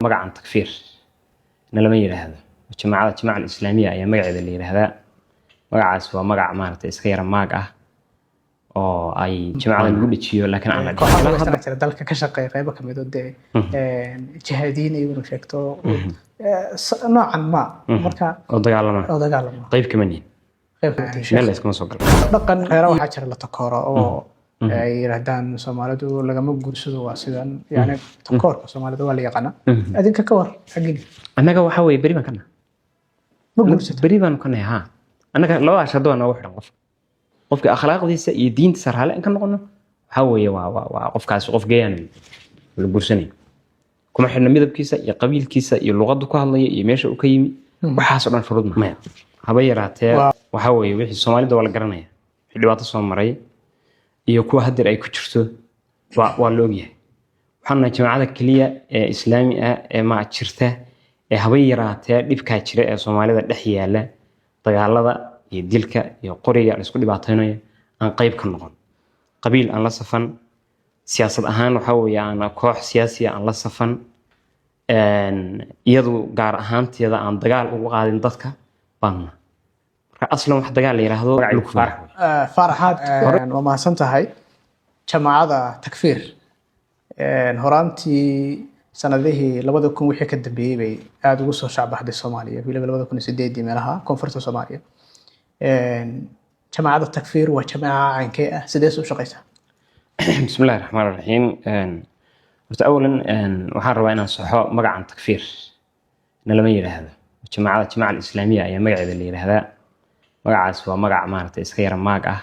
magacan takfiir nalama yiraahdo jamaacada islaamiya ayaa magaceeda la yiraahdaa. Magacaas waa magac maaragtay iska yara maag ah oo ay jamaacada lagu dhajiyo laakiin aan la dhihin dalka ka shaqeeya qaybo kamid ah jihaadiin iyo sheegto noocan ma marka oo dagaalama qayb kamaniin meel la iskama soo galo dhaqan reer waxa jira la takooro oo ay yiraahdaan Soomaalidu lagama guursado waa sidan yani takoorka Soomaalidu waa la yaqaan adinka ka war xagin anaga waxa way bari baan kana ma guursato bari baan kana ha anaga laba shado aan ugu xiran qofka akhlaaqdiisa iyo diintiisa raali in ka noqono waxa weeye waa qofkaas qof geeyaan la guursanay kuma xirna midabkiisa iyo qabiilkiisa iyo luqadda ku hadlaya iyo meesha uu ka yimi waxaas oo dhan shuruud ma haba yaraatee waxa weeye wixii Soomaalida wala garanaya wixii dhibaato soo maray iyo kuwa hadir ay ku jirto waa loo yahay waxaana jamaacada kaliya ee islaami ah ee ma jirta ee haba yaraatee dhibka jira ee Soomaalida dhex yaala dagaalada iyo dilka iyo qoriga la isku dhibaataynayo aan qayb ka noqon qabiil aan la safan siyaasad ahaan waxa weeye aan koox siyaasi aan la safan iyadu gaar ahaanteeda aan dagaal ugu qaadin dadka baana aslan wax dagaal la yiraahdo farxad waa mahadsan tahay jamaacada takfiir horaantii sanadihii 2000 wixii ka dambeeyay bay aad ugu soo shacbaxday Soomaaliya wiliba 2008 meelaha koonfurta Soomaaliya jamaacada takfiir waa jamaaca aankay ah sidee soo shaqeysaa bismillaahir rahmaanir rahiim horta awalan waxaan rabaa inaan saxo magacan takfiir nalama yiraahdo jamaacada islaamiya ayaa magaceeda la yiraahdaa. Magacaas waa magac maaragtay iska yara maag ah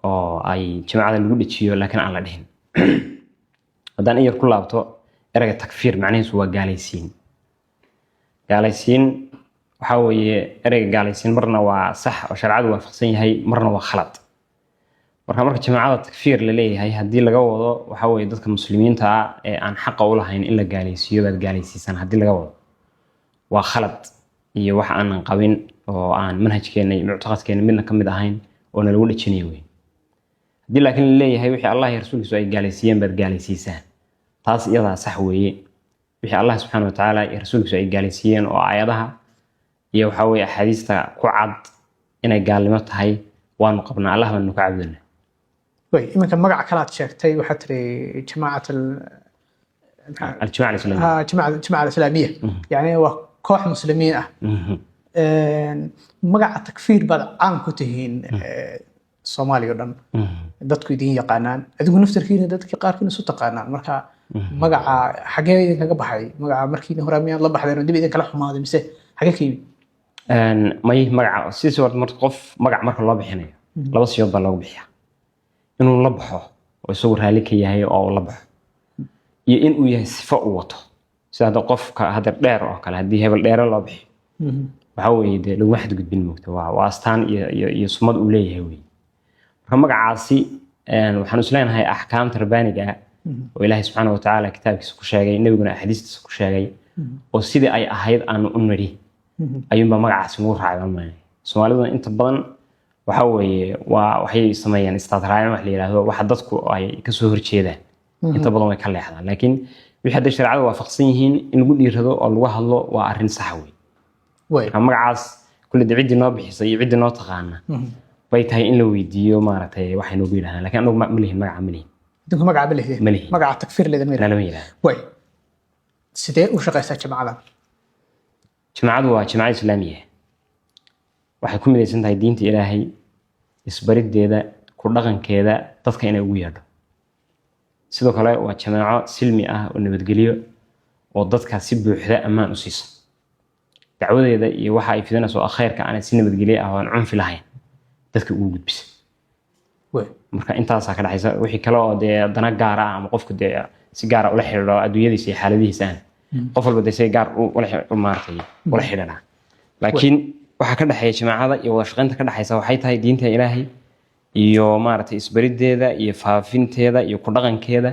oo ay jamaacada lagu dhajiyo laakiin aan la dhihin. Haddaan yar ku laabto erayga takfiir macnaheedu waa gaalaysiin waxa weeye erayga gaalaysiin marna waa sax oo sharciyadu waafaqsan yahay marna waa khalad. Marka jamaacada takfiir la leeyahay haddii laga wado waxa weeye dadka muslimiinta ah ee aan xaq u lahayn in la gaalaysiiyo baad gaalaysiisan haddii laga wado waa khalad iyo wax aan qabin oo aan manhajkeena iyo muctaqadkeena midna kamid ahayn oo lagu dhajinayo weyn. Haddii laakiin la leeyahay wixii Allah iyo rasuulkiisu ay gaalaysiiyeen baad gaalaysiisaan taas iyada sax weeye. wixii Allah subhanahu wa ta'ala iyo rasuulkiisu ay gaalaysiiyeen oo aayadaha iyo waxa weeye axaadiista ku cad inay gaalnimo tahay waanu qabnaa Allah baanu ka cabdana. iminka magac kala aad sheegtay waxa tiri jamaacatul jamaaca islaamiya yani waa koox muslimiin ah magaca takfiir baad caan ku tihiin Soomaaliya dhan dadku idin yaqaanaan adigu naftarkiina dadka qaarkiina soo taqaanaan marka magaca xagee idin kaga baxay magaca markii hore miyaan la baxdeen oo dib idin kala xumaaday mise xagee ka yimid may magaca si soo marka qof magac marka loo bixinayo laba siyood baa loogu bixiyaa inuu la baxo oo isagoo raali ka yahay oo la baxo iyo in uu yahay sifo uu wato sida qofka hadar dheer oo kale hadii hebel dheer loo bixiyo waxa weeye de lagu xad gudbin moogto waa astaan iyo sumad uu leeyahay weey marka magacaasi waxaan isleenahay ahkaamta rabbaaniga oo Ilaahay subhanahu wa ta'ala kitaabkiisa ku sheegay nabiguna ahadiistiisa ku sheegay oo sidii ay ahayd aan u nari ayuunba magacaasi ugu raacay Soomaalida inta badan waxa weeye waxay sameeyaan istaadraayaan wax la yiraahdo waxa dadku ay ka soo horjeedaan inta badan way ka leexdaan laakiin wixii hadda sharciyadu waafaqsan yihiin in lagu dhiirado oo lagu hadlo waa arrin sax weey magacaas kulli cidii noo bixisay iyo cidii noo taqaana bay tahay in la weydiiyo maaragtay waxay noo biiraan laakiin anagu ma lihin magaca ma lihin idinku magaca ma lihin magaca takfiir leedahay lama yiraahdo way sidee u shaqeysaa jamaacadu waa jamaaca islaamiya waxay ku midaysan tahay diinta Ilaahay isbarideeda ku dhaqankeeda dadka inay ugu yeedho sidoo kale waa jamaaco silmi ah oo nabadgeliyo oo dadka si buuxda amaan u siiso dacwadeeda iyo waxa ay fidinayso khayrka aan si nabadgeliyo ah oo aan cunfi lahayn dadka ugu gudbis marka intaas ka dhaxaysa wixii kale oo dana gaar ah ama qofku si gaar ah ula xiriiro adduunyadiisa iyo xaaladihiisa qof walba si gaar u maartay ula xiriirana laakiin waxa ka dhaxeeya jamaacada iyo wada shaqaynta ka dhaxaysa waxay tahay diinta Ilaahay iyo maartay isbarideeda iyo faafinteeda iyo ku dhaqankeeda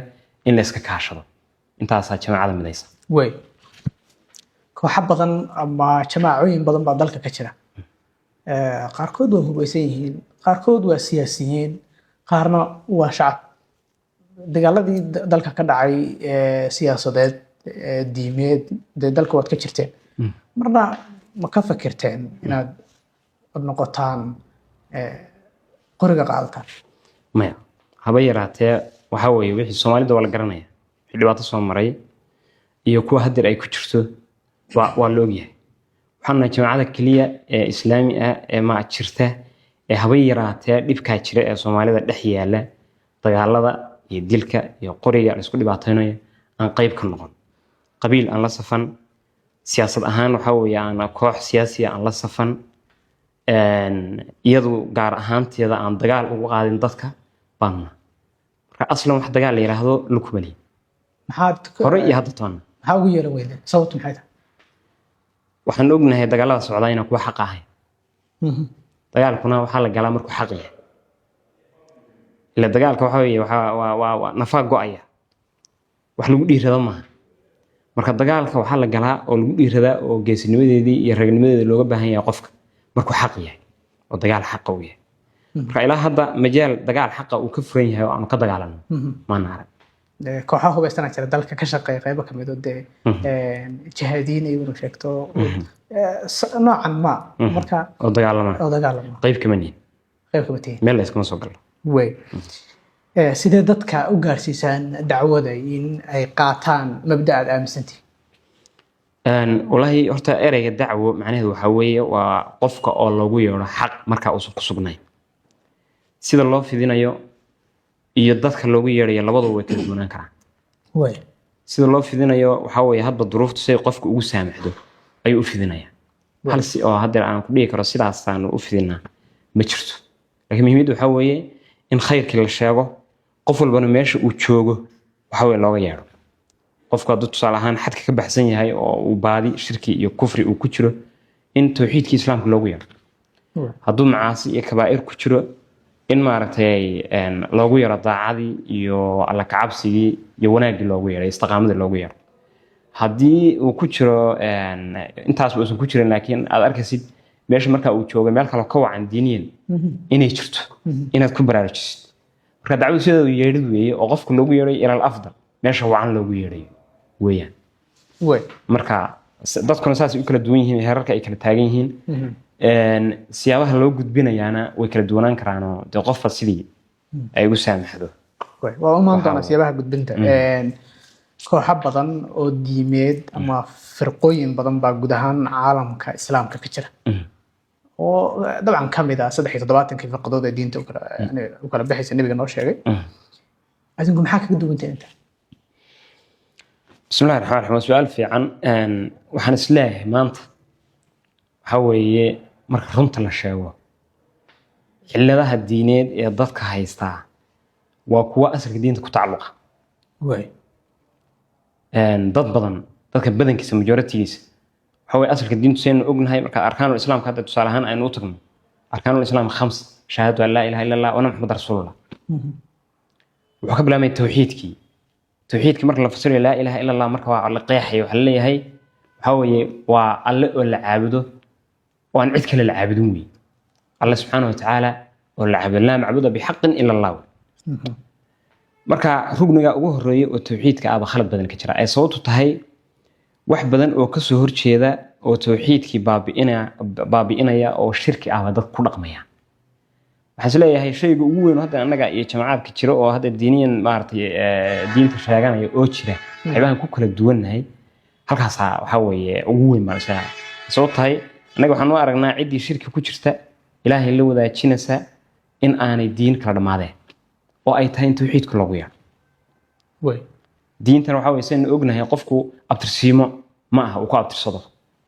in la iska kaashado intaas jamaacada midaysan koox badan ama jamaacooyin badan baa dalka ka jira qaarkood waa hubeysan yihiin qaarkood waa siyaasiyiin qaarna waa shacab dagaaladii dalka ka dhacay siyaasadeed diimeed dee dalka waad ka jirteen marna ma ka fakirteen inaad noqotaan qoriga qaadataan maya haba yaraatee waxaa weeye wixii soomaalida waa la garanaya wixii dhibaato soo maray iyo kuwa hadeer ay ku jirto waa la ogyahay waxaana jamacada keliya ee islaami ah ee ma jirta ee haba yaraatee dhibkaa jira ee soomaalida dhex yaala dagaalada iyo dilka iyo qoriga la isku dhibaataynayo aan qayb ka noqon qabiil aan la safan siyaasad ahaan waxaa weeye aan koox siyaasi aan la safan iyadu gaar ahaanteeda aan dagaal ugu qaadin dadka baanna marka aslan wax dagaal la yiraahdo lukumali hore iyo hadda toona maxaa ugu yeelan weyde sababtu maxay tahay waxaan ognahay dagaalada socdaa inay kuwa xaq ahayn dagaalkuna waxaa la galaa markuu xaq yahay ila dagaalka waxa weeye waa nafaa go'aya wax lagu dhiirado maaha marka dagaalka waxaa la galaa oo lagu dhiiradaa oo geesinimadeedii iyo ragnimadeedii looga baahan yahay qofka markuu xaq yahay oo dagaal xaqa uu yahay marka ilaa hadda majaal dagaal xaqa uu ka furan yahay oo aan ka dagaalano maana arag kooxaha hubaysana jira dalka ka shaqeeya qaybo kamid oo dee jihaadiyiin ay wada sheegto noocan ma marka oo dagaalama qayb kama tihin meel la iskama soo galo way sidee dadka u gaarsiisaan dacwada in ay qaataan mabda aad aaminsantihiin wallaahi horta ereyga dacwo macnaheedu waxaa weeye waa qofka oo loogu yeedho xaq markaa uusan ku sugnayn sida loo fidinayo iyo dadka loogu yeedhayo labaduba way kala duwanaan karaan sida loo fidinayo waxaa weeye hadba duruuftu say qofka ugu saamaxdo ayuu u fidinayaan hal si oo haddeer aan ku dhihi karo sidaasaan u fidinaa ma jirto laakiin muhiimaddu waxaa weeye in khayrkii la sheego qof walbana meesha uu joogo waxa weeye looga yeedho qofku hadduu tusaale ahaan xadka ka baxsan yahay oo uu baadi shirki iyo kufri uu ku jiro in tawxiidkii islaamka loogu yeedho hadduu macaasi iyo kabaa'ir ku jiro in maaragtay loogu yeedho daacadii iyo alla kacabsigii iyo wanaaggii loogu yeedho istiqaamadii loogu yeedho haddii uu ku jiro intaasba uusan ku jirin laakiin aad arkaysid meesha markaa uu jooga meel kaloo ka wacan diiniyan inay jirto inaad ku baraarujisid marka dacwadu sideedu yeedhid weeye oo qofka loogu yeedhayo ilal afdal meesha wacan loogu yeedhayo weeyaan marka dadkuna saas u kala duwan yihiin heerarka ay kala taagan yihiin siyaabaha loo gudbinayaana way kala duwanaan karaanoo dee qofba sidii ay ugu saamaxdo waa u maan doonaa siyaabaha gudbinta kooxo badan oo diimeed ama firqooyin badan baa guud ahaan caalamka islaamka ka jira oo dabcan ka mid ah 73 firqadood ee diinta u kala bixaysa nabiga noo sheegay adinku maxaa kaga duwantahay inta بسم الله الرحمن الرحيم سؤال في عن وحن سلاح مانت حوي مرك رنت للشاوة إلا ذا الدينين يضدك هايستا وقوة أسر الدين تكتعلق وي ضد ضدك بدن كيس مجورتيس حوي أسر الدين تسين أجن هاي مرك أركان الإسلام كانت تصالحان أي نوتهم أركان الإسلام 5 شهادة أن لا إله إلا الله وأنا محمد رسول الله وقبل ما التوحيد كي توحيدك marka la fasiro la ilaha illa allah marka waa la qeexay waxa leeyahay waxa weeye waa alle oo la caabudo oo aan cid kale la caabudin weey Allah subhanahu wa ta'ala oo la caabudo la macbudo bi haqqin illa allah marka rugniga ugu horeeyo oo tawxiidka aaba khalad badan ka jira ay sababtu tahay wax badan oo ka soo horjeeda oo tawxiidkii baabi'inaya oo shirki ah dad ku dhaqmaya waxaan leeyahay shayga ugu weyn hadda anaga iyo jamacadka jira oo hadda diiniyan maartay diinta sheeganaya oo jira ayaan ku kala duwanahay halkaas waxa weeye ugu weyn ma isla soo tahay anaga waxaan u aragnaa cidii shirki ku jirta ilaahay la wadaajinaysa in aanay diin kala dhamaadeen oo ay tahay tawxiidku lagu yar way diintan waxa weeye seen ognahay qofku abtirsiimo ma aha uu ku abtirsado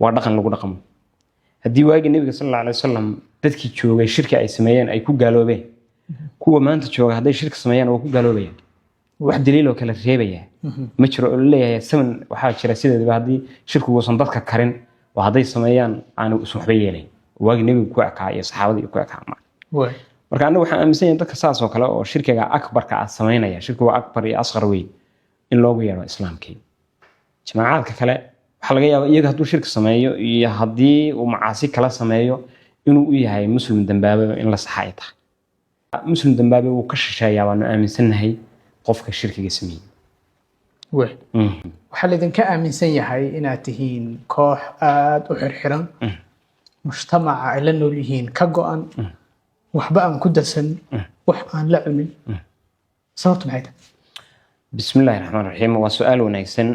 waa dhaqan lagu dhaqmo haddii waagi nabiga sallallahu alayhi wasallam dadkii joogay shirki ay sameeyeen ay ku gaaloobeen kuwa maanta jooga haday shirki sameeyaan oo ku gaaloobayaan wax daliil oo kala reebaya ma jiro oo leeyahay saman waxa jira sideedaba hadii shirkigu uusan dadka karin oo haday sameeyaan aan isu waxba yeelayn waagi nabiga ku akaa iyo saxaabadii ku akaa marka anagu waxaan aaminsan dadka saas oo kale oo shirkiga akbarka ah sameeynaya shirkigu waa akbar iyo asghar weey in loogu yeero islaamkii jamacadka kale waxa laga yaabaa iyaga hadduu shirki sameeyo iyo haddii uu macaasi kala sameeyo inuu u yahay muslim dambaabo in la saxayta muslim dambaabo uu ka shisheeyaa waanu aaminsanahay qofka shirkiga sameeyay wey waxaa laydinka aaminsan yahay inaad tihiin koox aada u xirxiran mujtamaca ay la nool yihiin ka go-an waxba aan ku darsan wax aan la cunin sababtu maxay tahay بسم الله الرحمن الرحيم وسؤال وناكسن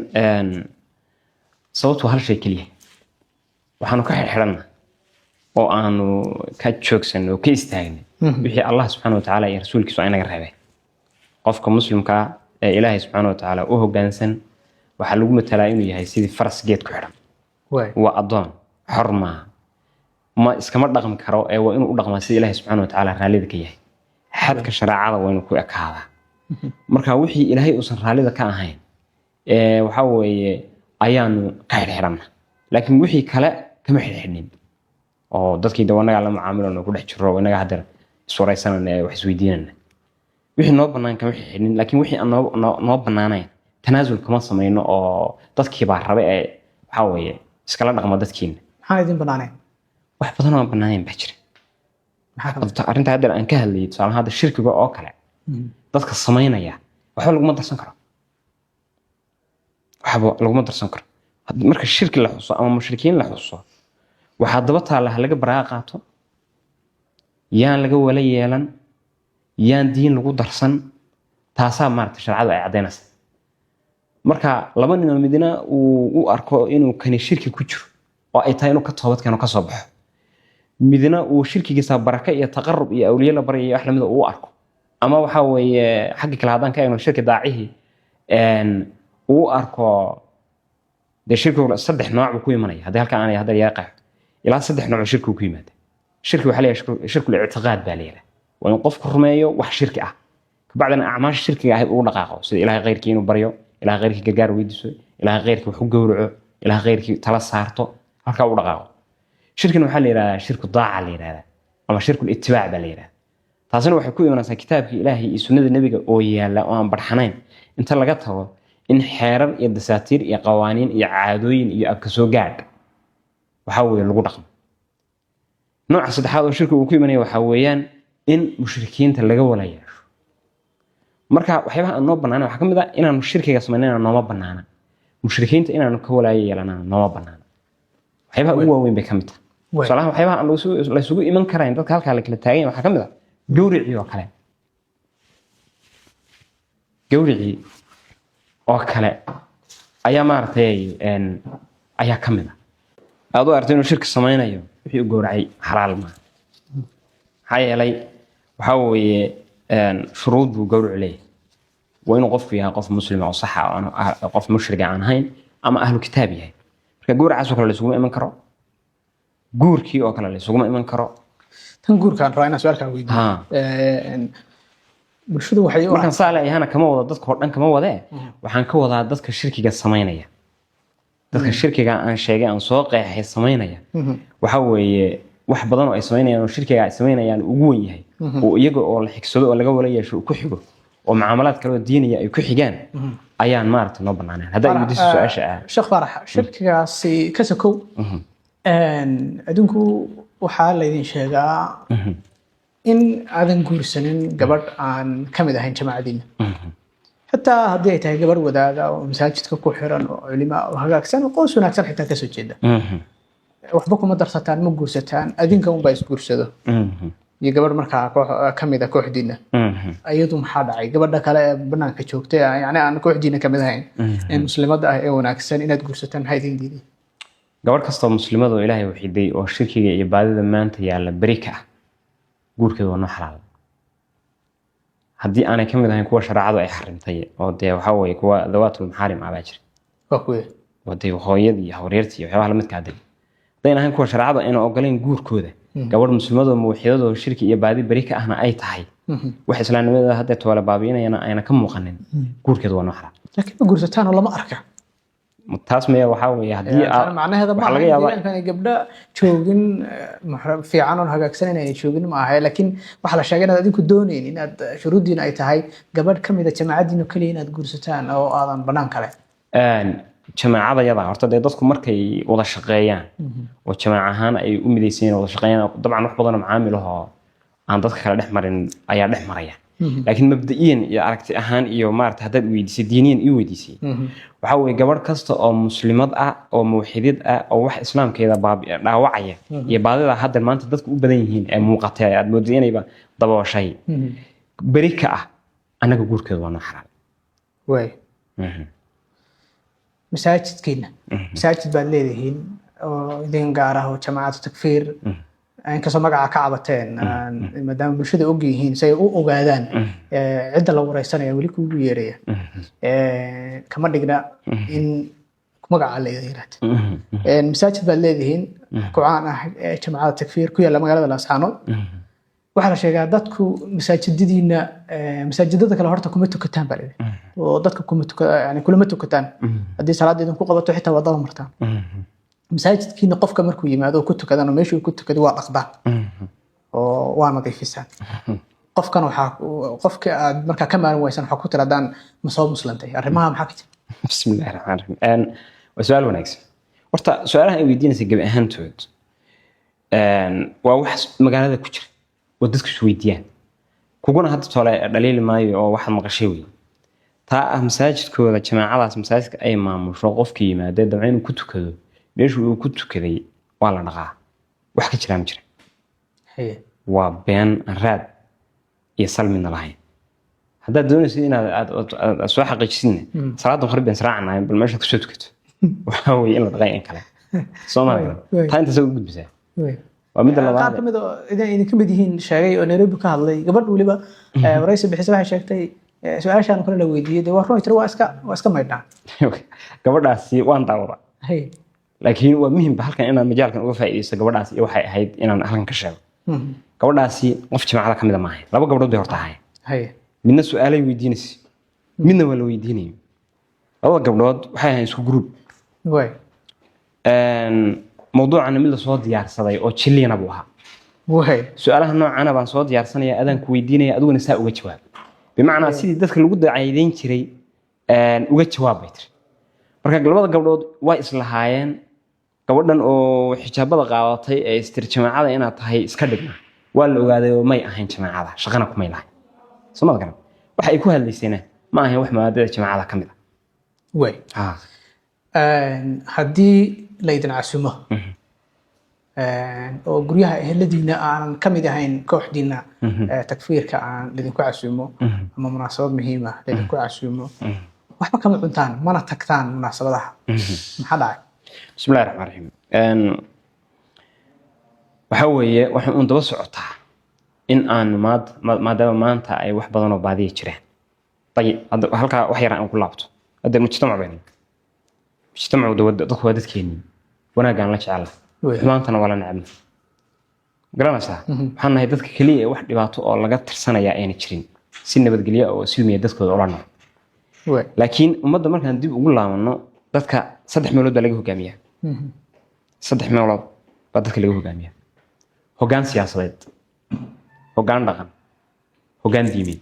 صوت هل شيء كليه وحنو كحرنا وأنو كاتشوكسن وكيستاين بحي الله سبحانه وتعالى يا رسولك سؤالنا قربه قفك مسلم كا إلهي سبحانه وتعالى وهو جانسن وحلوم التلاعين يهي سيدي فرس جيت كحرم وأضان حرمة ما إسكمر رقم كرو وإنه رقم سيدي إلهي سبحانه وتعالى رالي ذكيه حد كشرع وإنه كو أكهذا marka wixii ilaahay uusan raalida ka ahayn waxa weeye ayaanu ka xirxirana laakiin wixii kale kama xirxirnin oo dadkii dawanaga la macaamilano ku dhex jiro inaga hadda iswaraysanana wax isweydiinana wixii noo banaan kama xirxirnin laakiin wixii aan noo banaanayn tanaasul kama sameeyno oo dadkii baa rabe waxa weeye iskala dhaqma dadkiina maxaa idin banaanayn wax badan oo banaanayn baa jira maxaa arinta hadda aan ka hadlayay tusaale hadda shirkiga oo kale dadka sameynaya waxba lagu darsan karo waxba lagu darsan karo marka shirki la xuso ama mushrikiin la xuso waxa daba taala laga baraa qaato yaan laga wala yeelan yaan diin lagu darsan taasa maarta sharcadu ay cadeynaysa marka laba nin oo midna uu arko inuu kan shirki ku jiro oo ay tahay inuu ka toobad keeno ka soo baxo midna uu shirkigiisa baraka iyo taqarrub iyo awliya la bariyo wax lamida uu arko ama waxa weeye xaq kala hadan ka eegno shirka daacihi uu arko de shirku saddex nooc ku imanaya hadii halka aan hadda yaaqay ilaa saddex nooc shirku ku yimaada shirku waxa la yiraahdaa shirku al-i'tiqaad baa leeyahay waa in qofku rumeeyo wax shirki ah kabacdina acmaash shirkiga ah uu dhaqaaqo sida ilaahay qeyrkii inuu baryo ilaahay qeyrkii gargaar weydiiso ilaahay qeyrkii wax u gowraco ilaahay qeyrkii tala saarto halka uu dhaqaaqo shirkina waxa la yiraahdaa shirku daaca la yiraahdaa ama shirku al-ittibaa' baa la yiraahdaa taasina waxay ku imanaysaa kitaabkii ilaahay iyo sunnada nabiga oo yaala oo aan barxanayn inta laga tago in xeerar iyo dasaatiir iyo qawaaniin iyo caadooyin iyo abka soo gaadh waxa weeye lagu dhaqmo nooca saddexaad oo shirku uu ku imanaya waxa weeyaan in mushrikiinta laga wala yeesho marka waxyaabaha aan noo banaana waxa kamid ah inaanu shirkiga sameynayna nooma banaana mushrikiinta inaanu ka wala yeelana nooma banaana waxyaabaha ugu waaweyn bay kamid tahay salaam waxyaabaha aan la isugu iman karaan dadka halka la kala taagan waxa kamid ah gowrici oo kale gowrici oo kale ayaa maartay ayaa kamid ah aad u artay inuu shirka sameynayo wixii uu gowracay xalaal ma hayelay waxa weeye shuruud buu gowrac leeyahay waa inuu qofku yahay qof muslim oo sax ah qof mushrik aan ahayn ama ahlu kitaab yahay marka gowracaas oo kale la isugu iman karo guurkii oo kale la isugu iman karo tan guurkaan raayna su'aalka weydiin bulshadu waxay markaan saalaayahana kama wada dadka oo dhan kama wada waxaan ka wadaa dadka shirkiga sameynaya dadka shirkiga aan sheegay aan soo qeexay sameynaya waxa weeye wax badan oo ay sameynayaan oo shirkiga ay sameynayaan ugu weyn yahay oo iyaga oo la xigsado oo laga wala yeesho ku xigo oo mucaamalaad kale oo diiniya ay ku xigaan ayaan maarta noo banaaneen hadda ay wadiso su'aasha ah sheekh farax shirkigaasi ka sakow adinku waxaa laydin sheegaa in aadan guursanin gabadh aan ka mid ahayn jamaacadiina xataa haddii ay tahay gabadh wadaaga oo masaajidka ku xiran oo culimo oo hagaagsan oo qoys wanaagsan xitaa ka soo jeeda waxba kuma darsataan ma guursataan adinka unbaa isguursado iyo gabadh markaa ka mid ah kooxdiina ayadu maxaa dhacay gabadha kale ee banaanka joogtay yani aan kooxdiina ka mid ahayn ee muslimadda ah ee wanaagsan inaad guursataan maxay idin diiday gabadh kastoo muslimada oo ilaahay waxiday oo shirkiga iyo baadida maanta yaala barika guurkeedu waa xalaal haddii aanay kamid ahayn kuwa sharcadu ay xarimtay oo de waxa weeye kuwa dawaatul maxaarim ah baa jira waa kuwe waday hooyadii iyo hawreertii waxyaabaha la midka ah hadayna ahayn kuwa sharcadu ayna ogoleen guurkooda gabadh muslimada oo muwaxidada oo shirki iyo baadi barika ahna ay tahay wax islaamnimada hadda toole baabiinayna ayna ka muuqanin guurkeedu waa xalaal laakiin ma guursataan oo lama arka taas ma waxa weeye hadii macnaheedu ma laga yaabo in gabdha joogin fiican oo hagaagsan inay joogin ma aha laakiin waxa la sheegay inaad adinku dooneen inaad shuruudiina ay tahay gabadh kamid ah jamaacadiina kaliya inaad guursataan oo aadan banaan kale jamaacada yada horta dadku markay wada shaqeeyaan oo jamaac ahaan ay u midaysan wada shaqeeyaan dabcan wax badan oo macaamil ah aan dadka kala dhex marin ayaa dhex maraya laakiin mabda'iyan iyo aragti ahaan iyo maarta haddaad weydiisay diiniyan ii weydiisay waxa weeye gabadh kasta oo muslimad ah oo muwxidid ah oo wax islaamkeeda dhaawacaya iyo baadida hadda maanta dadku u badan yihiin ee muuqatay aad moodo inayba dabooshay bari ka ah anaga guurkeedu waa xaraam way masaajidkeena masaajid baad leedihiin oo idin gaar ah oo jamaacada takfiir aan kasoo magaca ka cabateen maadaama bulshada og yihiin say u ogaadaan cidda la wareysanaya weli kuugu yeeraya kama dhigna in magaca la yiraahdo masaajid baad leedihiin kucaan ah jamaacada takfiir ku yaala magaalada Laascaanood waxaa la sheegaa dadku masaajidadiina masaajidada kale horta kuma tukataan baa leeyahay oo dadka kulama tukataan haddii salaad idin ku qabato xitaa wadada martaan masaajidkiina qofka markuu yimaado ku tukadaan oo meeshuu ku tukado waa dhaqdaan oo waa nadiifisaan qofkan qofka aad markaa ka maalin waysan waxa ku tiraadaan ma soo muslantay arrimaha maxaa ka jira bismillaahir rahmaanir rahiim waa su'aal wanaagsan horta su'aalaha ay weydiinaysa gabi ahaantood waa wax magaalada ku jira oo dadku is weydiiyaan kuguna hadda tole dhaliil maayo oo wax maqashay weey taa masaajidkooda jamaacadaas masaajidka ay maamusho qofkii yimaada dabcan inuu ku tukado meeshuu uu ku tukaday waa la dhaqaa wax ka jira ma jira waa been raad iyo salmina lahayn haddaad doonaysid inaad soo xaqiijisidna salaada qurban saraacnaa bal meesha kusoo tukato waxa weeye in la dhaqay in kale Soomaaliya taa inta soo gudbisaa waa mid labaad qaar kamid oo idin kamid yihiin sheegay oo Nairobi ka hadlay gabadh waliba waraysi bixisay waxay sheegtay su'aashan kale la weydiiyay waa runtii waa iska maydhaan gabadhaasi waan daawada laakiin waa muhiim halkan inaan majaalkan uga faa'iideysto gabadhaasi iyo waxay ahayd inaan halkan ka sheego gabadhaasi qof jamaacada kamid ma ahayn laba gabdhood bay horta ahayn midna su'aalay weydiinaysa midna waa la weydiinayay laba gabdhood waxay ahayn isku group موضوعنا من اللي صوت ديارسداي oo jiliyana buu ahaa way su'aalaha noocan baan soo diyaarsanaya adan ku weydiinaya adiguna saa uga jawaab bimaana sidii dadka lagu dacaydeyn jiray uga jawaabay tir marka labada gabdhood way islahaayeen gabadhan oo xijaabada qaadatay ee istir jamaacada inaad tahay iska dhigna waa la ogaaday oo may ahayn jamaacada shaqana kuma ilahay Soomaaliya garan waxa ay ku hadlaysayna ma ahayn wax maadada jamaacada kamid ah way haddii laydin casumo oo guryaha eheladiina aan kamid ahayn kooxdiina takfiirka aan idinku casumo ama munaasabad muhiim ah idinku casumo waxba kama cuntaan mana tagtaan munaasabadaha maxaa dhacay bismillaahir rahmaanir rahiim waxa weeye waxaan u daba socotaa in aan maadaama maanta ay wax badan oo baadiye jiraan tayib halka wax yar aan ku laabto hadda mujtamac been mujtamacu dadku waa dadkeeni wanaagaan la jecel xumaantana waa la neceb garanaysaa waxaan nahay dadka kaliya wax dhibaato oo laga tirsanaya ayna jirin si nabadgelyo oo silmiya dadkooda ula nool laakiin ummadda markaan dib ugu laabano dadka saddex meelood baa laga hogaamiyaa saddex meelood baa dadka laga hogaamiyaa hoggaan siyaasadeed hoggaan dhaqan hoggaan diimeed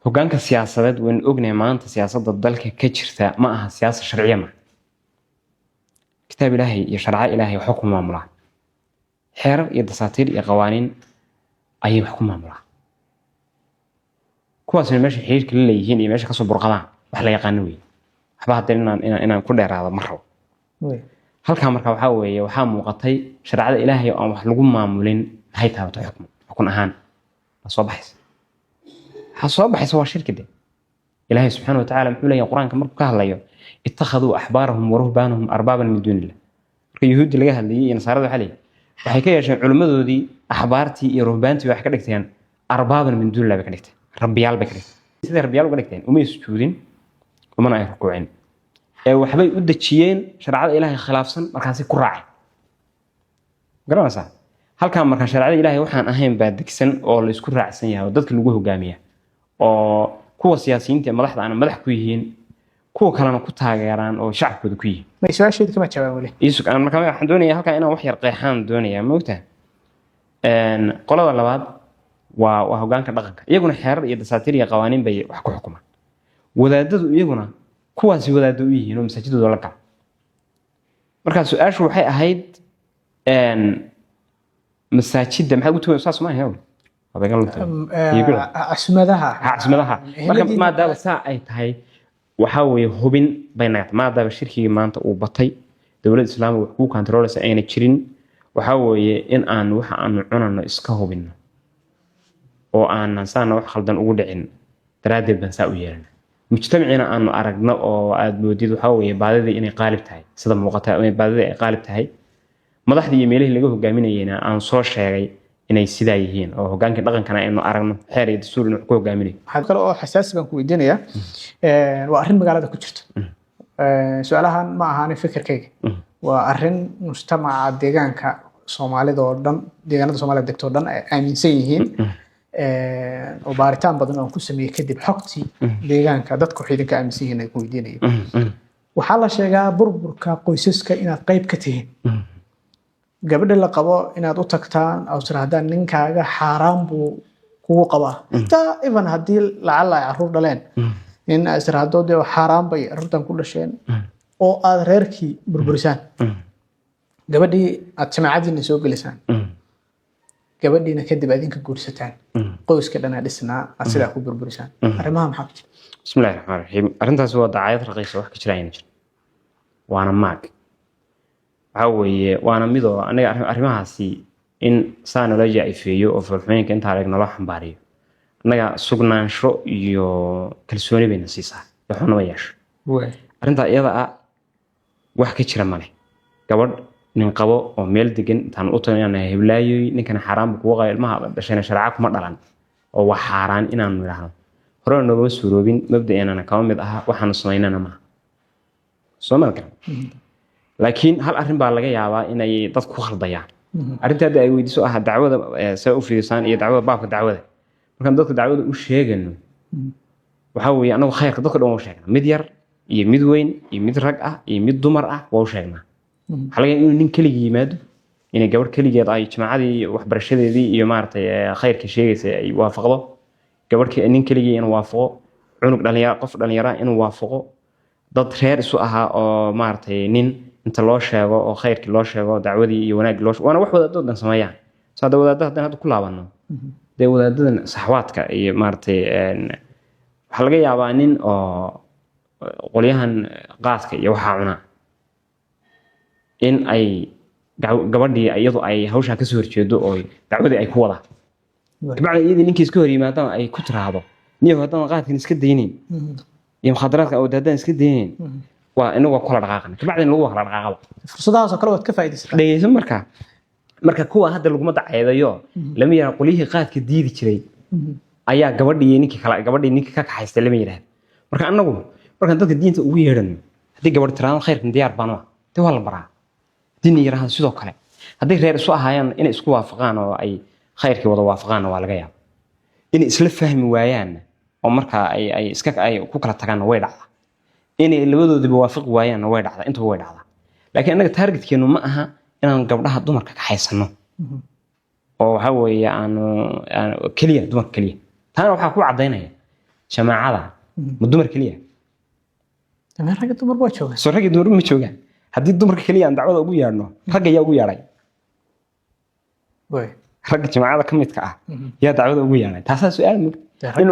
hoggaanka siyaasadeed waan ognahay maanta siyaasadda dalka ka jirta ma aha siyaasad sharciye ma kitaab ilaahay iyo sharci ilaahay wax ku maamulaa xeerar iyo dasaatiir iyo qawaaniin ayay wax ku maamulaan kuwaas meesha xiriirka la leeyihiin iyo meesha ka soo burqadaan wax la yaqaan weey waxba hadda inaan ku dheeraado ma rabo halka marka waxa weeye waxa muuqatay sharciyada ilaahay oo wax lagu maamulin maxay tahay xukun ahaan soo baxaysa waa shirkida ilaahay subxaanahu wa ta'aala wuxuu leeyahay quraanka markuu ka hadlayo ittakhaduu ahbaarahum wa ruhbaanahum arbaaban min duunillah marka yahuudi laga hadlayay iyo nasaarada waxay ka yeesheen culimadoodii ahbaartii iyo ruhbaantii wax ka dhigteen arbaaban min duunillah bay ka dhigteen rabbiyaal bay ka dhigteen sida rabbiyaal uga dhigteen uma sujuudin uma ay rukuucin ee waxbay u dajiyeen sharciyada ilaahay khilaafsan markaas ku raacay garanaysaa halka marka sharciyada ilaahay waxaan ahayn baa degsan oo la isku raacsan yahay dadka lagu hogaamiya oo kuwa siyaasiyiinta madaxda aan madax ku yihiin kuwa kalena ku taageeraan oo shacabkooda ku yihiin ma su'aasheed kama jawaab wali isu aan markaa waxaan doonayaa halka inaan wax yar qeexaan doonayaa moogta qolada labaad waa hoggaanka dhaqanka iyaguna xeerar iyo dasaatiir iyo qawaaniin bay wax ku xukumaan wadaadadu iyaguna kuwaasi wadaadadu u yihiin oo masaajidooda la gala marka su'aashu waxay ahayd masaajidda maxaa ugu tuway saas ma ahayn casmadaha caasimadaha marka maadaama saa ay tahay waxa weeye hubin bay naga maadaama shirkigii maanta uu batay dowladda islaamka wax ku controleysa ayna jirin waxa weeye in aan waxa aan cunano iska hubino oo aan saana wax khaldan ugu dhicin daraadeed baan saa u yeelana mujtamacina aan aragno oo aad moodid waxa weeye baadida inay qaalib tahay sida muuqata ay baadida ay qaalib tahay madaxdii iyo meelihii laga hogaaminayna aan soo sheegay inay sidaa yihiin oo hogaankii dhaqankana aynu aragno xeer iyo dastuur inuu ku hogaaminayo waxaa kale oo xasaasi baan ku weydiinayaa waa arrin magaalada ku jirta su-aalahan ma ahaan fikirkayga waa arrin mujtamaca deegaanka Soomaalida oo dhan deegaanada Soomaalida degto oo dhan ay aaminsan yihiin oo baaritaan badan oo ku sameeyay kadib xogtii deegaanka dadku waxay idinka aaminsan yihiin ay ku weydiinayeen waxaa la sheegaa burburka qoysaska inaad qayb ka tihiin gabadha la qabo inaad u tagtaan aw tirahdaan ninkaaga xaaraan buu kugu qabaa inta even haddii lacala ay carruur dhaleen in ay tirahdoo dee xaaraan bay carruurtan ku dhasheen oo aad reerkii burburisaan gabadhii aad jamaacadiina soo gelisaan gabadhiina kadib aad idinka guursataan qoyska dhan aad dhisnaa aad sidaa ku burburisaan arrimaha maxaa ku jira bismillahi raxmaani raxiim arrintaas waa dacaayad raqiisa wax ka jira ayna jir waana maag waxa weeye waana midoo aniga arrimahaasi in saan loo jaayfeeyo oo farxooyinka inta aragna loo xambaariyo anaga sugnaansho iyo kalsooni bayna siisaa waxna ma yeesho arrinta iyada ah wax ka jira male gabadh nin qabo oo meel degan intaan u tagnaa heblaayay ninkan xaraam ku qaa ilmaha dhashayna sharci kuma dhalan oo wax xaraan inaan niraahdo hore nooga suuroobin mabda'eena ka mid ah waxaan sameeynana ma Soomaaliya laakiin hal arrin baa laga yaabaa inay dadku ku khaldayaan arrintaada ay weydiiso ah dacwada say u fiirsan iyo dacwada baabka dacwada markaan dadka dacwada u sheegano waxa weeye anagu khayrka dadka dhan u sheegnaa mid yar iyo mid weyn iyo mid rag ah iyo mid dumar ah waa u sheegnaa waxa laga yaabaa inuu nin kaliya yimaado inay gabadh kaligeed ay jamaacadii waxbarashadeedii iyo maartay khayrka sheegaysa ay waafaqdo gabadhkii nin kaliya inuu waafaqo cunug dhalinyaro qof dhalinyaro inuu waafaqo dad reer isu ahaa oo maartay nin inta loo sheego oo khayrkii loo sheego dacwadii iyo wanaagii loo waana wax wadaadada dhan sameeyaan saada wadaadada hadda ku laabano de wadaadadan saxwaadka iyo maartay waxa laga yaabaa nin oo qolyahan qaadka iyo waxa cuna in ay gabadhii iyadu ay hawsha ka soo horjeedo oo dacwadii ay ku wada bacda iyadii ninkii iska hor yimaadaan ay ku tiraahdo niyo haddana qaadkan iska daynin iyo mukhadaraadka oo wadaadadan iska daynin waa inagu kala dhaqaaqna bacda in lagu kala dhaqaaqaba fursadahaas oo kale waad ka faa'iideysataa dhageysan marka kuwa hadda lagu madaceedayo lama yiraahdo qolihii qaadka diidi jiray ayaa gabadhii ninkii ka kaxaystay lama yiraahdo marka anagu markaan dadka diinta ugu yeedhano haddii gabadh tiraahdo khayrkan diyaar baan waa de waa la baraa diin yiraahdo sidoo kale haddii reer isu ahaayaan inay isku waafaqaan oo ay khayrkii wada waafaqaan waa laga yaabaa inay isla fahmi waayaan oo marka ay ku kala tagaan way dhacdaa inay labadoodaba waafaqi waayaan way dhacdaa inta way dhacdaa laakiin anaga targetkeenu ma aha inaan gabdhaha dumarka ka xaysano oo waxa weeye aan kaliya dumar kaliya taana waxa ku cadeynaya jamaacada ma dumar kaliya ragga dumar waa joogaan soo ragga dumar ma joogaan haddii dumarka kaliya aan dacwada ugu yeedhno ragga yaa ugu yeedhay ragga jamaacada ka midka ah yaa dacwada ugu yeedhay taasaa su-aal mug in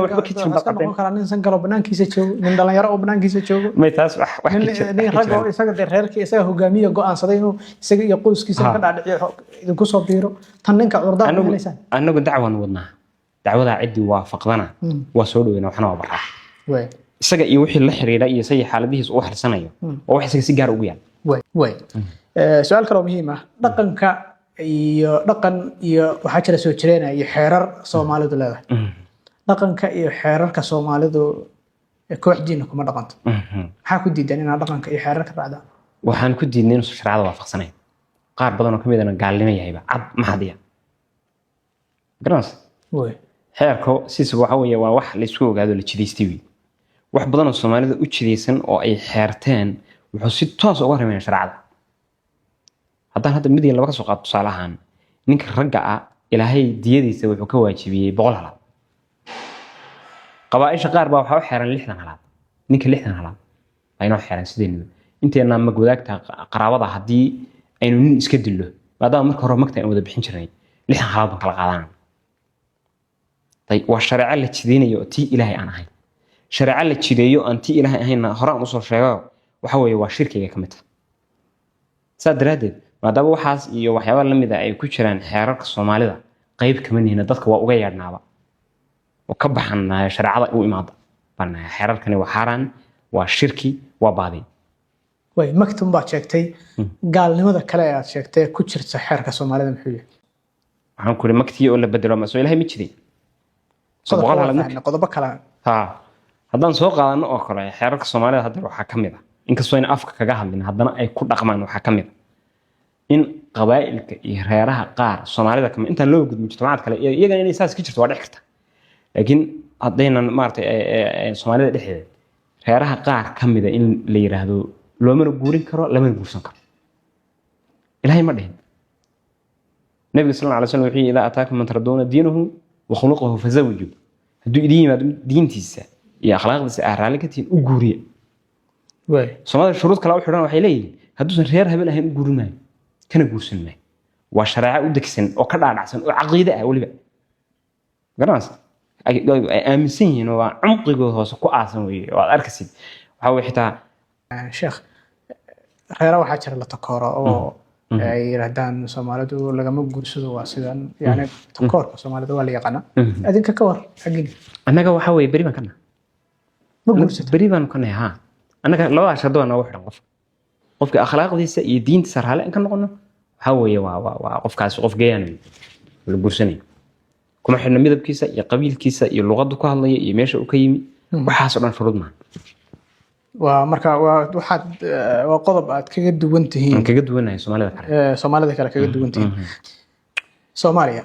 waxba ka jirin baqateen kala nin san galo banaankiisa joogo nin dhalinyaro oo banaankiisa joogo may taas wax ka jira nin rag oo isaga reerkii isaga hogaamiye go'aansaday inuu isaga iyo qoyskiisa ka dhaadhiciyo idinku soo biiro tan ninka curdaan ku helaysan anagu dacwan wadnaa dacwada cidii waafaqdana waa soo dhaweynaa waxna waa baraa isaga iyo wixii la xiriira iyo say xaaladihiisa u xarsanayo oo wax isaga si gaar ugu yaal su'aal kale oo muhiim ah dhaqan iyo waxa jira soo jireenaya iyo xeerar Soomaalidu leedahay dhaqanka iyo xeerarka Soomaalidu kooxdiina kuma dhaqanto maxaa ku diidan inaad dhaqanka iyo xeerarka raacdaan waxaan ku diidnay inuu sharciyada waafaqsanayn qaar badan oo kamid ah gaalnimo yahayba cad maxadiya garanas xeerko siisa waxa weeye waa wax la isku ogaado la jideystay wax badan oo Soomaalida u jideysan oo ay xeerteen wuxuu si toos uga reebay sharciyada haddaan hadda mid laba ka soo qaato tusaalahan ninka ragga ah ilaahay diyadiisa wuxuu ka waajibiyay 100 halaad qabaa'isha qaar baa waxa u xeeran 60 halaad ninka 60 halaad ayna xeeran sideenba inteena ma wadaagta qaraabada haddii aynu nin iska dillo maadaama marka hore magta aan wada bixin jirnay 60 halaad baan kala qaadanaa طيب والشريعة اللي تشدينيو تي إلهي أنا هاي شريعة اللي تشديو أن تي إلهي هاي هراء نصر شيئا وحوي وشركة كمتها سادرادد ما دابا waxaas iyo waxyaabo la mid ah ay ku jiraan xeerarka Soomaalida qayb ka mid ah dadka waa uga yeednaaba oo ka baxan shariicada u imaada baan xeerarkani waa xaraan waa shirki waa baadi way maktum baa sheegtay gaalnimada kale aad sheegtay ku jirta xeerka Soomaalida muxuu yahay waxaan ku leeyahay maktii oo la bedelo ma soo ilaahay ma jiray qodobo kale haddaan soo qaadano oo kale xeerarka Soomaalida hadda waxa ka mid ah inkastoo in afka kaga hadlin haddana ay ku dhaqmaan waxa ka mid ah in qabaa'ilka iyo reeraha qaar Soomaalida kama intaan loo gudbin jamaacad kale iyaga inay saas ka jirto waa dhici karta laakiin haddaynan maartay Soomaalida dhexdeeda reeraha qaar ka mid ah in la yiraahdo looma guurin karo lama guursan karo ilaahay ma dhihin nabiga sallallahu alayhi wasallam wuxuu ila ataakum man tarduna diinahu wa khuluquhu fazawiju haduu idin yimaado diintiisa iyo akhlaaqdiisa raali ka tiin u guuriya way Soomaalida shuruud kala u xidhan waxay leeyihiin hadduu reer habel ahayn u guurinayo kana guursan maayo waa shariico u degsan oo ka dhaadhacsan oo aqoonida ah waliba garanaysa ay aaminsan yihiin oo cumqigooda hoose ku aasan weeye oo aad arkaysid waxa way xitaa sheekh reera waxa jira la takooro oo ay yiraahdaan Soomaalidu lagama guursado waa sidan yani takoorka Soomaalida waa la yaqaan adinka ka war xagin anaga waxa way bari baan kana ma guursato bari baan kana ha anaga labada shado ana wax xidhan qofka akhlaaqdiisa iyo diintiisa raali in ka noqono waxa weeye waa qofkaas qof geeyaan la guursanay kuma xidhna midabkiisa iyo qabiilkiisa iyo luqadda ku hadlaya iyo meesha uu ka yimi waxaas oo dhan shuruud ma waa marka waxaad waa qodob aad kaga duwan tihiin kaga duwanahay Soomaalida kale kaga duwan tihiin Soomaaliya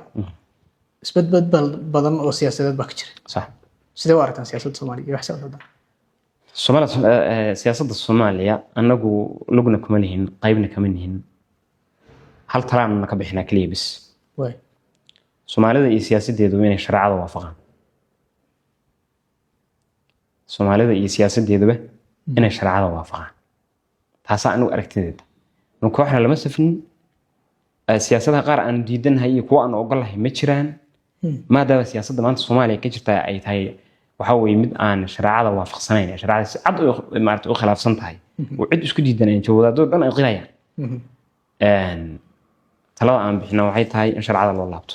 isbedbed badan oo siyaasadeed baa ka jira sax sidee u aragtaan siyaasadda Soomaaliya wax soo siyaasadda Soomaaliya anagu lugna kuma lihin qaybna kama lihin hal talaan ka bixina kaliya bis way Soomaalida iyo siyaasadeedu inay sharciyada waafaqaan Soomaalida iyo siyaasadeeduba inay sharciyada waafaqaan taas aanu aragtideeda marka waxna lama safin siyaasadaha qaar aan diidanahay iyo kuwa aan ogolahay ma jiraan maadaama siyaasadda maanta Soomaaliya ka jirta ay tahay waxa weeye mid aan sharciyada waafaqsanayn sharciyada si cad oo maartay u khilaafsan tahay oo cid isku diidanay jawadaado dhan ay qirayaan talada aan bixina waxay tahay in sharciyada loo laabto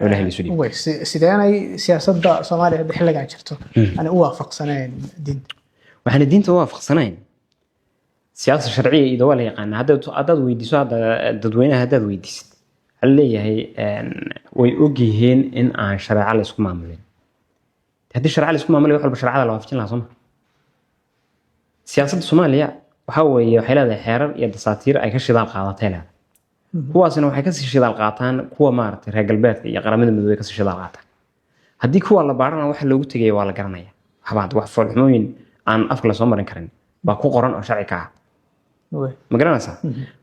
ilaahay isu dhiib way sideenay siyaasadda Soomaaliya xilligan jirto aan u waafaqsanayn diinta waxaan diinta waafaqsanayn siyaasad sharciye iyo wala yaqaan haddaad weydiiso dadweynaha haddaad weydiisid hal leeyahay way ogyihiin in aan sharciyo la isku maamulin haddii sharciyo la isku maamulay wax walba sharciyada la waafajin lahaa Soomaaliya siyaasadda Soomaaliya waxa weeye waxay leedahay xeerar iyo dasaatiir ay ka shidaal qaadatay kuwaasina waxay ka sii shidaal qaataan kuwa maartay reer galbeedka iyo qaramada midoobay ka sii shidaal qaataan haddii kuwa la baarana waxa loogu tagay waa la garanaya waxba wax falxumooyin aan afka la soo marin karin ba ku qoran oo sharci ka ah ma garanaysaa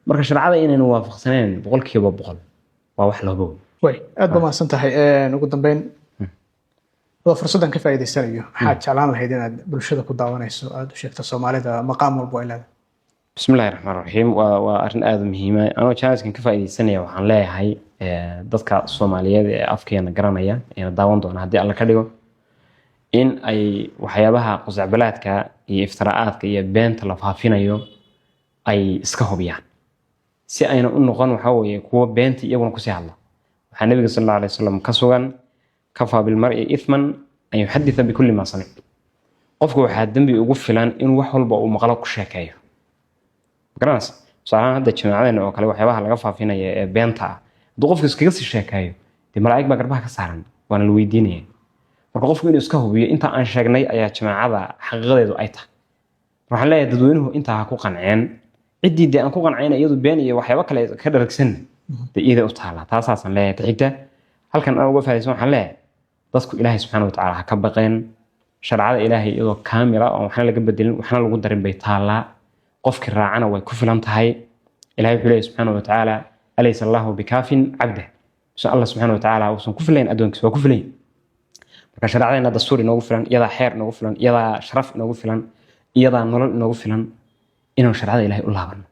marka sharciyada inaynu waafaqsaneen 100% waa wax loo boog way aad ba maasan tahay ugu dambeyn waa fursadan ka faa'iideysanayo waxaad jeclaan lahayd inaad bulshada ku daawanayso aad u sheegto Soomaalida maqaam walba ay leedahay bismillaahir rahmaanir rahiim waa arin aad muhiim ah anoo channelkan ka faa'iideysanaya waxaan leeyahay dadka Soomaaliyeed ee afkeena garanaya ee daawan doona hadii alla ka dhigo in ay waxyaabaha qosacbalaadka iyo iftiraa'aadka iyo beenta la faafinayo ay iska hubiyaan si ayna u noqon waxa weeye kuwa beenta iyaguna ku sii hadla waxa nabiga sallallahu alayhi wasallam ka sugan kafa bil mar'i ithman ay yuhadditha bi kulli ma sami qofku waxa dambi ugu filan in wax walba uu maqlo ku sheekeeyo garanaysa salaan hadda jamaacadena oo kale waxyaabaha laga faafinayo ee beenta ah hadduu qofku iskaga sii sheekeeyo dee malaa'ig baa garbaha ka saaran waana la weydiinaya marka qofku inuu iska hubiyo inta aan sheegnay ayaa jamaacada xaqiiqadeedu ay tahay waxaan leeyahay dadweynuhu intaa ku qanceen ciddii aan ku qancayna iyadu been iyo waxyaabo kale ka dharagsan iyada u taala taasaasan leeyahay xigta halkan aan uga faa'iideysan waxaan leeyahay dadku Ilaahay subhanahu wa ta'ala ha ka baqeen sharciyada Ilaahay iyadoo kaamila oo waxna laga bedelin waxna lagu darin bay taala qofkii raacana way ku filan tahay Ilaahay wuxuu leeyahay subhanahu wa ta'ala alaysa Allahu bikaafin 'abda so Allah subhanahu wa ta'ala wuxuu ku filayn adoonkiisa waa ku filayn marka sharciyada dastuur inoogu filan iyada xeer inoogu filan iyada sharaf inoogu filan iyada nolol inoogu filan inuu sharciyada Ilaahay u laabano